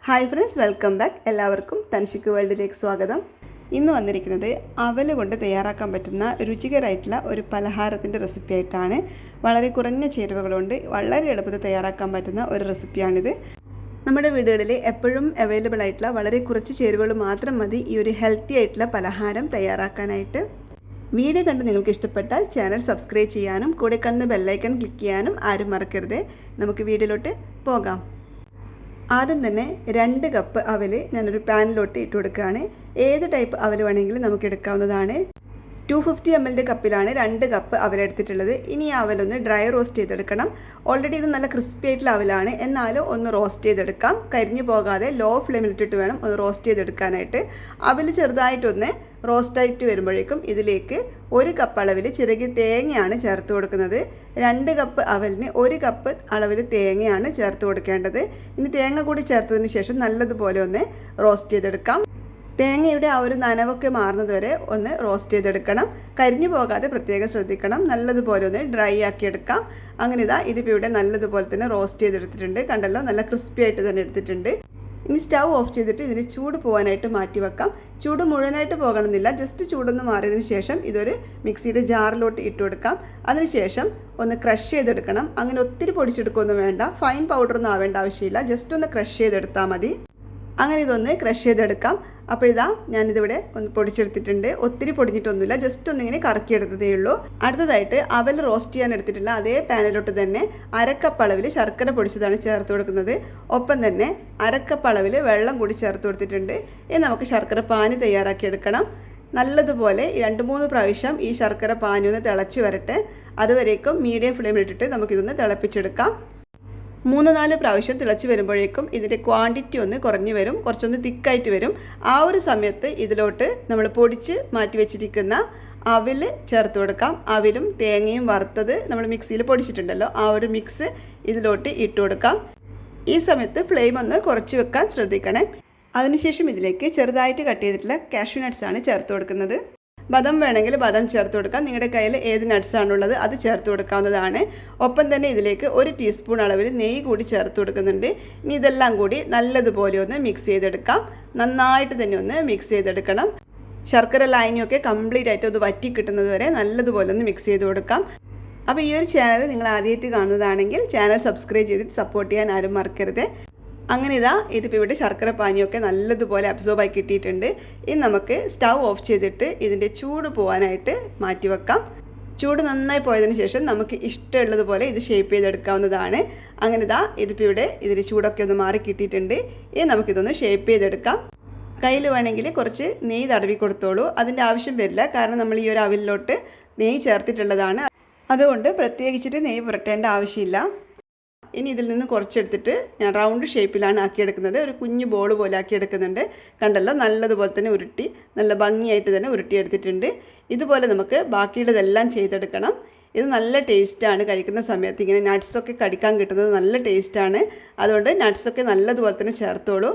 Hi friends, welcome back. എല്ലാവർക്കും തൻഷിക്ക് വേൾഡിലേക്ക് സ്വാഗതം. ഇന്ന് വന്നിരിക്കുന്നത് അവൽ കൊണ്ട് തയ്യാറാക്കാൻ പറ്റുന്ന രുചികരമായിട്ടുള്ള ഒരു പലഹാരത്തിൻ്റെ റെസിപ്പി ആയിട്ടാണ്. വളരെ കുറഞ്ഞ ചേരുവകളുണ്ട് വളരെ എളുപ്പത്തിൽ തയ്യാറാക്കാൻ പറ്റുന്ന ഒരു റെസിപ്പിയാണിത്. നമ്മുടെ വീടുകളിൽ എപ്പോഴും അവൈലബിൾ ആയിട്ടുള്ള വളരെ കുറച്ച് ചേരുവകൾ മാത്രം മതി ഈ ഒരു ഹെൽത്തി ആയിട്ടുള്ള പലഹാരം തയ്യാറാക്കാനായിട്ട്. വീഡിയോ കണ്ട് നിങ്ങൾക്ക് ഇഷ്ടപ്പെട്ടാൽ ചാനൽ സബ്സ്ക്രൈബ് ചെയ്യാനും കൂടെ കാണുന്ന ബെല്ലൈക്കൺ ക്ലിക്ക് ചെയ്യാനും ആരും മറക്കരുത്. നമുക്ക് വീഡിയോയിലോട്ട് പോകാം. ആദ്യം തന്നെ 2 കപ്പ് അവൽ ഞാനൊരു പാനിലോട്ട് ഇട്ട് കൊടുക്കുകയാണ്. ഏത് ടൈപ്പ് അവൽ വേണമെങ്കിലും നമുക്ക് എടുക്കാവുന്നതാണ്. 250 ml കപ്പിലാണ് 2 കപ്പ് അവലെടുത്തിട്ടുള്ളത്. ഇനി ഈ അവലൊന്ന് ഡ്രൈ റോസ്റ്റ് ചെയ്തെടുക്കണം. ഓൾറെഡി ഇത് നല്ല ക്രിസ്പി ആയിട്ടുള്ള അവലാണ്, എന്നാലും ഒന്ന് റോസ്റ്റ് ചെയ്തെടുക്കാം. കരിഞ്ഞു പോകാതെ ലോ ഫ്ലെയിമിലിട്ടിട്ട് വേണം ഒന്ന് റോസ്റ്റ് ചെയ്തെടുക്കാനായിട്ട്. അവൽ ചെറുതായിട്ടൊന്ന് റോസ്റ്റായിട്ട് വരുമ്പോഴേക്കും ഇതിലേക്ക് 1 കപ്പ് അളവിൽ ചിരകിയ തേങ്ങയാണ് ചേർത്ത് കൊടുക്കുന്നത്. 2 കപ്പ് അവലിന് 1 കപ്പ് അളവിൽ തേങ്ങയാണ് ചേർത്ത് കൊടുക്കേണ്ടത്. ഇനി തേങ്ങ കൂടി ചേർത്തതിന് ശേഷം നല്ലതുപോലെ ഒന്ന് റോസ്റ്റ് ചെയ്തെടുക്കാം. തേങ്ങയുടെ ആ ഒരു നനവൊക്കെ മാറുന്നത് വരെ ഒന്ന് റോസ്റ്റ് ചെയ്തെടുക്കണം. കരിഞ്ഞു പോകാതെ പ്രത്യേകം ശ്രദ്ധിക്കണം. നല്ലതുപോലെ ഒന്ന് ഡ്രൈ ആക്കി എടുക്കാം. അങ്ങനെ ഇതിപ്പോൾ ഇവിടെ നല്ലതുപോലെ തന്നെ റോസ്റ്റ് ചെയ്തെടുത്തിട്ടുണ്ട്. കണ്ടല്ലോ, നല്ല ക്രിസ്പി ആയിട്ട് തന്നെ എടുത്തിട്ടുണ്ട്. ഇനി സ്റ്റൗ ഓഫ് ചെയ്തിട്ട് ഇതിന് ചൂട് പോകാനായിട്ട് മാറ്റി വെക്കാം. ചൂട് മുഴുവനായിട്ട് പോകണമെന്നില്ല, ജസ്റ്റ് ചൂടൊന്ന് മാറിയതിന് ശേഷം ഇതൊരു മിക്സിയുടെ ജാറിലോട്ട് ഇട്ട് കൊടുക്കാം. അതിനുശേഷം ഒന്ന് ക്രഷ് ചെയ്തെടുക്കണം. അങ്ങനെ ഒത്തിരി പൊടിച്ചെടുക്കുകയൊന്നും വേണ്ട, ഫൈൻ പൗഡറൊന്നും ആവേണ്ട ആവശ്യമില്ല, ജസ്റ്റ് ഒന്ന് ക്രഷ് ചെയ്തെടുത്താൽ മതി. അങ്ങനെ ഇതൊന്ന് ക്രഷ് ചെയ്തെടുക്കാം. അപ്പോൾ ഞാനിതിവിടെ ഒന്ന് പൊടിച്ചെടുത്തിട്ടുണ്ട്. ഒത്തിരി പൊടിഞ്ഞിട്ടൊന്നുമില്ല, ജസ്റ്റ് ഒന്നിങ്ങനെ കറക്കിയെടുത്തതേ ഉള്ളൂ. അടുത്തതായിട്ട് അവൽ റോസ്റ്റ് ചെയ്യാൻ എടുത്തിട്ടുള്ള അതേ പാനിലോട്ട് തന്നെ 1/2 കപ്പ് അളവിൽ ശർക്കര പൊടിച്ചതാണ് ചേർത്ത് കൊടുക്കുന്നത്. ഒപ്പം തന്നെ 1/2 കപ്പ് അളവിൽ വെള്ളം കൂടി ചേർത്ത് കൊടുത്തിട്ടുണ്ട്. ഇനി നമുക്ക് ശർക്കര പാനി തയ്യാറാക്കിയെടുക്കണം. നല്ലതുപോലെ 2-3 പ്രാവശ്യം ഈ ശർക്കര പാനി ഒന്ന് തിളച്ച് വരട്ടെ. അതുവരേക്കും മീഡിയം ഫ്ലെയിമിലിട്ടിട്ട് നമുക്കിതൊന്ന് തിളപ്പിച്ചെടുക്കാം. 3-4 പ്രാവശ്യം തിളച്ച് വരുമ്പോഴേക്കും ഇതിൻ്റെ ക്വാണ്ടിറ്റി ഒന്ന് കുറഞ്ഞു വരും, കുറച്ചൊന്ന് തിക്കായിട്ട് വരും. ആ ഒരു സമയത്ത് ഇതിലോട്ട് നമ്മൾ പൊടിച്ച് മാറ്റി വെച്ചിരിക്കുന്ന അവിൽ ചേർത്ത് കൊടുക്കാം. അവിലും തേങ്ങയും വറുത്തത് നമ്മൾ മിക്സിയിൽ പൊടിച്ചിട്ടുണ്ടല്ലോ, ആ ഒരു മിക്സ് ഇതിലോട്ട് ഇട്ട് കൊടുക്കാം. ഈ സമയത്ത് ഫ്ലെയിം ഒന്ന് കുറച്ച് വെക്കാൻ ശ്രദ്ധിക്കണേ. അതിനുശേഷം ഇതിലേക്ക് ചെറുതായിട്ട് കട്ട് ചെയ്തിട്ടുള്ള കാഷ്യൂ നട്ട്സാണ് ചേർത്ത് കൊടുക്കുന്നത്. ബദം വേണമെങ്കിൽ ബദം ചേർത്ത് കൊടുക്കാം. നിങ്ങളുടെ കയ്യിൽ ഏത് നട്ട്സാണുള്ളത് അത് ചേർത്ത് കൊടുക്കാവുന്നതാണ്. ഒപ്പം തന്നെ ഇതിലേക്ക് 1 ടീസ്പൂൺ അളവിൽ നെയ്യ് കൂടി ചേർത്ത് കൊടുക്കുന്നുണ്ട്. ഇനി ഇതെല്ലാം കൂടി നല്ലതുപോലെ ഒന്ന് മിക്സ് ചെയ്തെടുക്കാം. നന്നായിട്ട് തന്നെ ഒന്ന് മിക്സ് ചെയ്തെടുക്കണം. ശർക്കര ലായനിയൊക്കെ കംപ്ലീറ്റ് ആയിട്ട് ഒന്ന് വറ്റി കിട്ടുന്നത് വരെ നല്ലതുപോലെ ഒന്ന് മിക്സ് ചെയ്ത് കൊടുക്കാം. അപ്പോൾ ഈ ഒരു ചാനൽ നിങ്ങൾ ആദ്യമായിട്ട് കാണുന്നതാണെങ്കിൽ ചാനൽ സബ്സ്ക്രൈബ് ചെയ്തിട്ട് സപ്പോർട്ട് ചെയ്യാൻ ആരും മറക്കരുത്. അങ്ങനെ ഇതിപ്പോൾ ഇവിടെ ശർക്കര പാനിയൊക്കെ നല്ലതുപോലെ അബ്സോർബായി കിട്ടിയിട്ടുണ്ട്. ഇനി നമുക്ക് സ്റ്റൗ ഓഫ് ചെയ്തിട്ട് ഇതിൻ്റെ ചൂട് പോകാനായിട്ട് മാറ്റി വെക്കാം. ചൂട് നന്നായി പോയതിന് ശേഷം നമുക്ക് ഇഷ്ടമുള്ളതുപോലെ ഇത് ഷേപ്പ് ചെയ്തെടുക്കാവുന്നതാണ്. അങ്ങനെ ഇതിപ്പോൾ ഇവിടെ ഇതിൻ്റെ ചൂടൊക്കെ ഒന്ന് മാറി കിട്ടിയിട്ടുണ്ട്. ഇനി നമുക്കിതൊന്ന് ഷേപ്പ് ചെയ്തെടുക്കാം. കയ്യിൽ വേണമെങ്കിൽ കുറച്ച് നെയ്യ് തടവി കൊടുത്തോളൂ. അതിൻ്റെ ആവശ്യം വരില്ല, കാരണം നമ്മൾ ഈ ഒരു അവിലോട്ട് നെയ്യ് ചേർത്തിട്ടുള്ളതാണ്. അതുകൊണ്ട് പ്രത്യേകിച്ചിട്ട് നെയ്യ് പുരട്ടേണ്ട ആവശ്യമില്ല. ഇനി ഇതിൽ നിന്ന് കുറച്ചെടുത്തിട്ട് ഞാൻ റൗണ്ട് ഷേപ്പിലാണ് ആക്കിയെടുക്കുന്നത്. ഒരു കുഞ്ഞു ബോൾ പോലെ ആക്കിയെടുക്കുന്നുണ്ട്. കണ്ടല്ലോ, നല്ലതുപോലെ തന്നെ ഉരുട്ടി നല്ല ഭംഗിയായിട്ട് തന്നെ ഉരുട്ടിയെടുത്തിട്ടുണ്ട്. ഇതുപോലെ നമുക്ക് ബാക്കിയുള്ളതെല്ലാം ചെയ്തെടുക്കണം. ഇത് നല്ല ടേസ്റ്റാണ്. കഴിക്കുന്ന സമയത്ത് ഇങ്ങനെ നട്ട്സൊക്കെ കടിക്കാൻ കിട്ടുന്നത് നല്ല ടേസ്റ്റാണ്. അതുകൊണ്ട് നട്ട്സൊക്കെ നല്ലതുപോലെ തന്നെ ചേർത്തോളൂ.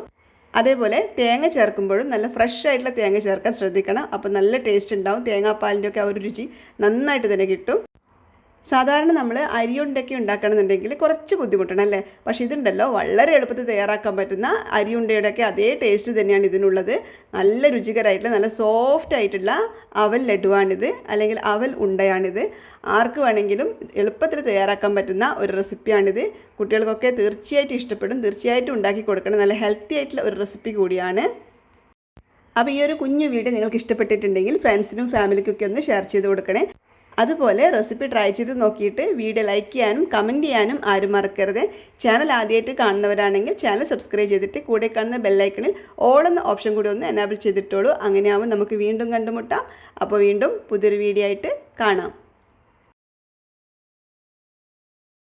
അതേപോലെ തേങ്ങ ചേർക്കുമ്പോഴും നല്ല ഫ്രഷ് ആയിട്ടുള്ള തേങ്ങ ചേർക്കാൻ ശ്രദ്ധിക്കണം. അപ്പോൾ നല്ല ടേസ്റ്റ് ഉണ്ടാവും. തേങ്ങാപ്പാലിൻ്റെ ഒക്കെ ആ ഒരു രുചി നന്നായിട്ട് തന്നെ കിട്ടും. സാധാരണ നമ്മൾ അരിയുണ്ടയൊക്കെ ഉണ്ടാക്കണമെന്നുണ്ടെങ്കിൽ കുറച്ച് ബുദ്ധിമുട്ടാണ് അല്ലേ? പക്ഷേ ഇതുണ്ടല്ലോ, വളരെ എളുപ്പത്തിൽ തയ്യാറാക്കാൻ പറ്റുന്ന അരിയുണ്ടയുടെയൊക്കെ അതേ ടേസ്റ്റ് തന്നെയാണ് ഇതിനുള്ളത്. നല്ല രുചികരമായിട്ടുള്ള നല്ല സോഫ്റ്റ് ആയിട്ടുള്ള അവൽ ലഡുവാണിത്, അല്ലെങ്കിൽ അവൽ ഉണ്ടയാണിത്. ആർക്ക് വേണമെങ്കിലും എളുപ്പത്തിൽ തയ്യാറാക്കാൻ പറ്റുന്ന ഒരു റെസിപ്പിയാണിത്. കുട്ടികൾക്കൊക്കെ തീർച്ചയായിട്ടും ഇഷ്ടപ്പെടും. തീർച്ചയായിട്ടും ഉണ്ടാക്കി കൊടുക്കണം. നല്ല ഹെൽത്തി ആയിട്ടുള്ള ഒരു റെസിപ്പി കൂടിയാണ്. അപ്പോൾ ഈ ഒരു കുഞ്ഞു വീഡിയോ നിങ്ങൾക്ക് ഇഷ്ടപ്പെട്ടിട്ടുണ്ടെങ്കിൽ ഫ്രണ്ട്സിനും ഫാമിലിക്കൊക്കെ ഒന്ന് ഷെയർ ചെയ്ത് കൊടുക്കണേ. അതുപോലെ റെസിപ്പി ട്രൈ ചെയ്ത് നോക്കിയിട്ട് വീഡിയോ ലൈക്ക് ചെയ്യാനും കമൻറ്റ് ചെയ്യാനും ആരും മറക്കരുത്. ചാനൽ ആദ്യമായിട്ട് കാണുന്നവരാണെങ്കിൽ ചാനൽ സബ്സ്ക്രൈബ് ചെയ്തിട്ട് കൂടെ കാണുന്ന ബെല്ലൈക്കണിൽ ഓൾ എന്ന ഓപ്ഷൻ കൂടി ഒന്ന് എനാബിൾ ചെയ്തിട്ടോളൂ. അങ്ങനെയാവും നമുക്ക് വീണ്ടും കണ്ടുമുട്ടാം. അപ്പോൾ വീണ്ടും പുതിയൊരു വീഡിയോ ആയിട്ട് കാണാം.